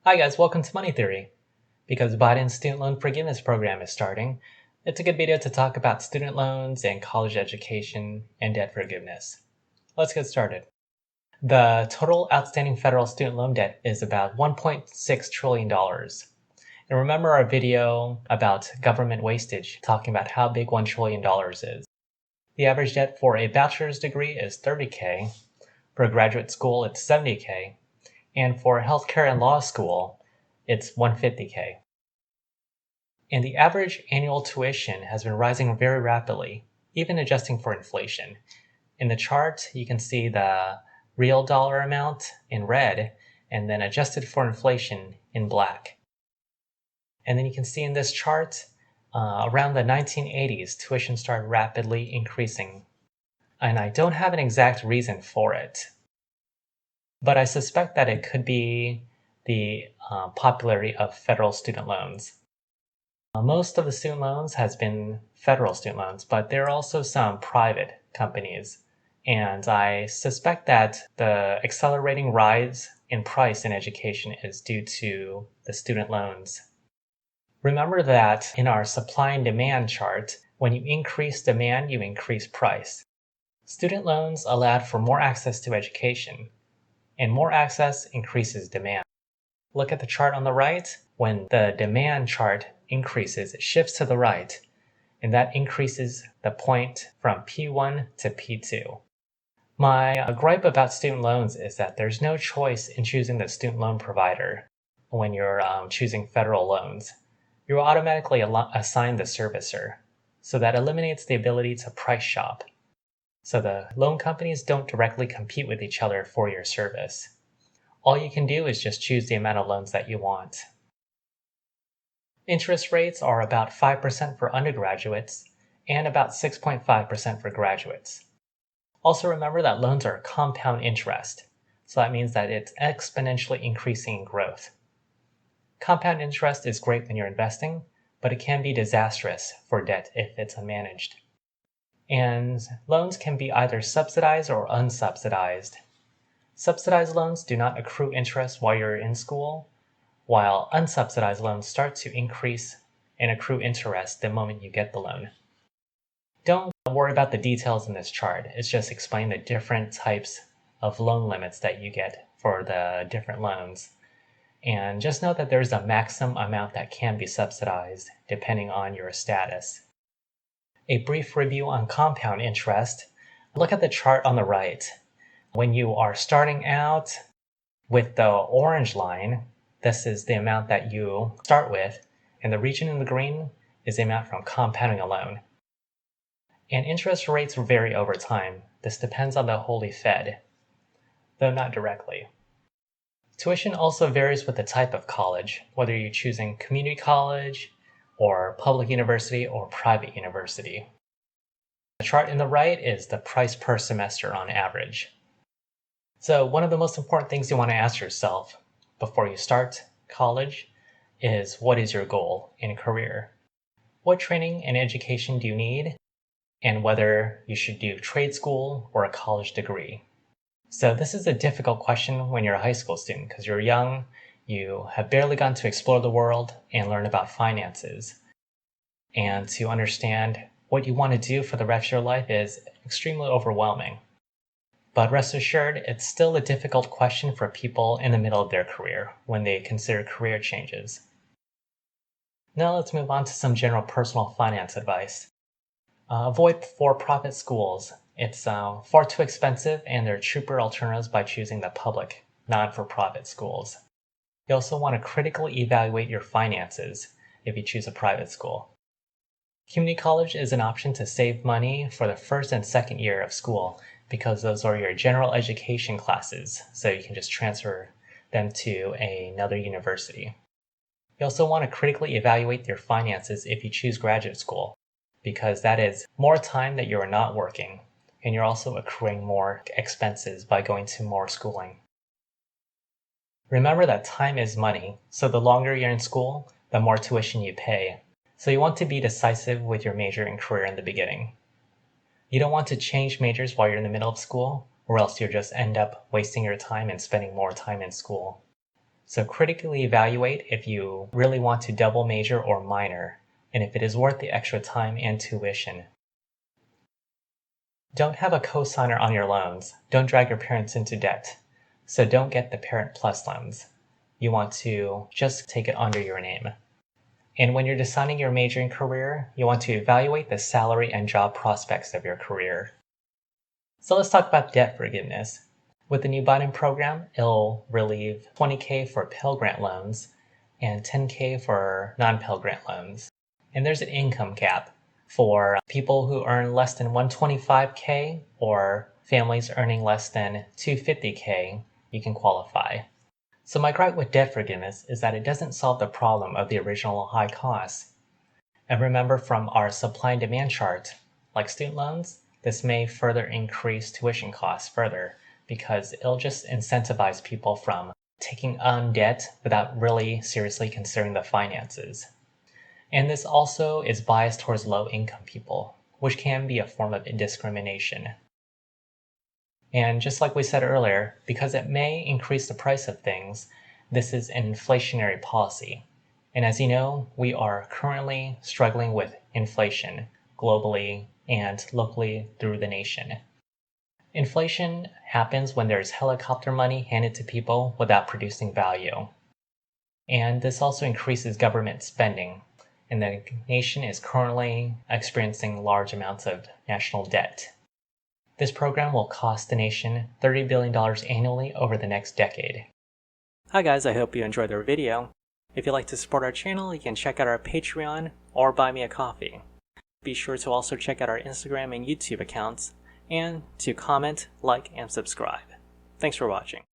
Hi guys, welcome to Money Theory. Because Biden's student loan forgiveness program is starting, it's a good video to talk about student loans and college education and debt forgiveness. Let's get started. The total outstanding federal student loan debt is about $1.6 trillion. And remember our video about government wastage, talking about how big $1 trillion is. The average debt for a bachelor's degree is $30K, for a graduate school it's $70K, and for healthcare and law school, it's $150K. And the average annual tuition has been rising very rapidly, even adjusting for inflation. In the chart, you can see the real dollar amount in red, and then adjusted for inflation in black. And then you can see in this chart, around the 1980s, tuition started rapidly increasing. And I don't have an exact reason for it, but I suspect that it could be the popularity of federal student loans. Most of the student loans has been federal student loans, but there are also some private companies. And I suspect that the accelerating rise in price in education is due to the student loans. Remember that in our supply and demand chart, when you increase demand, you increase price. Student loans allowed for more access to education, and more access increases demand. Look at the chart on the right. When the demand chart increases, it shifts to the right, and that increases the point from P1 to P2. My gripe about student loans is that there's no choice in choosing the student loan provider when you're choosing federal loans. You're automatically assigned the servicer, so that eliminates the ability to price shop. So the loan companies don't directly compete with each other for your service. All you can do is just choose the amount of loans that you want. Interest rates are about 5% for undergraduates and about 6.5% for graduates. Also remember that loans are compound interest, so that means that it's exponentially increasing in growth. Compound interest is great when you're investing, but it can be disastrous for debt if it's unmanaged. And loans can be either subsidized or unsubsidized. Subsidized loans do not accrue interest while you're in school, while unsubsidized loans start to increase and accrue interest the moment you get the loan. Don't worry about the details in this chart. It's just explaining the different types of loan limits that you get for the different loans. And just note that there's a maximum amount that can be subsidized depending on your status. A brief review on compound interest. Look at the chart on the right. When you are starting out with the orange line, this is the amount that you start with, and the region in the green is the amount from compounding a loan. And interest rates vary over time. This depends on the Holy Fed, though not directly. Tuition also varies with the type of college, whether you're choosing community college, or public university, or private university. The chart in the right is the price per semester on average. So one of the most important things you want to ask yourself before you start college is, what is your goal in a career? What training and education do you need? And whether you should do trade school or a college degree. So this is a difficult question when you're a high school student because you're young, you have barely gotten to explore the world and learn about finances. And to understand what you want to do for the rest of your life is extremely overwhelming. But rest assured, it's still a difficult question for people in the middle of their career when they consider career changes. Now let's move on to some general personal finance advice. Avoid for-profit schools. It's far too expensive, and there are cheaper alternatives by choosing the public, non-for-profit schools. You also want to critically evaluate your finances if you choose a private school. Community college is an option to save money for the first and second year of school because those are your general education classes, so you can just transfer them to another university. You also want to critically evaluate your finances if you choose graduate school, because that is more time that you are not working, and you're also accruing more expenses by going to more schooling. Remember that time is money, so the longer you're in school, the more tuition you pay. So you want to be decisive with your major and career in the beginning. You don't want to change majors while you're in the middle of school, or else you'll just end up wasting your time and spending more time in school. So critically evaluate if you really want to double major or minor, and if it is worth the extra time and tuition. Don't have a cosigner on your loans. Don't drag your parents into debt. So don't get the Parent Plus loans. You want to just take it under your name. And when you're deciding your major and career, you want to evaluate the salary and job prospects of your career. So let's talk about debt forgiveness. With the new Biden program, it'll relieve $20,000 for Pell Grant loans and $10,000 for non-Pell Grant loans. And there's an income cap for people who earn less than $125,000 or families earning less than $250,000, you can qualify. So my gripe with debt forgiveness is that it doesn't solve the problem of the original high costs. And remember from our supply and demand chart, like student loans, this may further increase tuition costs further because it'll just incentivize people from taking on debt without really seriously considering the finances. And this also is biased towards low-income people, which can be a form of discrimination. And just like we said earlier, because it may increase the price of things, this is an inflationary policy. And as you know, we are currently struggling with inflation globally and locally through the nation. Inflation happens when there's helicopter money handed to people without producing value. And this also increases government spending, and the nation is currently experiencing large amounts of national debt. This program will cost the nation $30 billion annually over the next decade. Hi guys, I hope you enjoyed our video. If you'd like to support our channel, you can check out our Patreon or buy me a coffee. Be sure to also check out our Instagram and YouTube accounts, and to comment, like, and subscribe. Thanks for watching.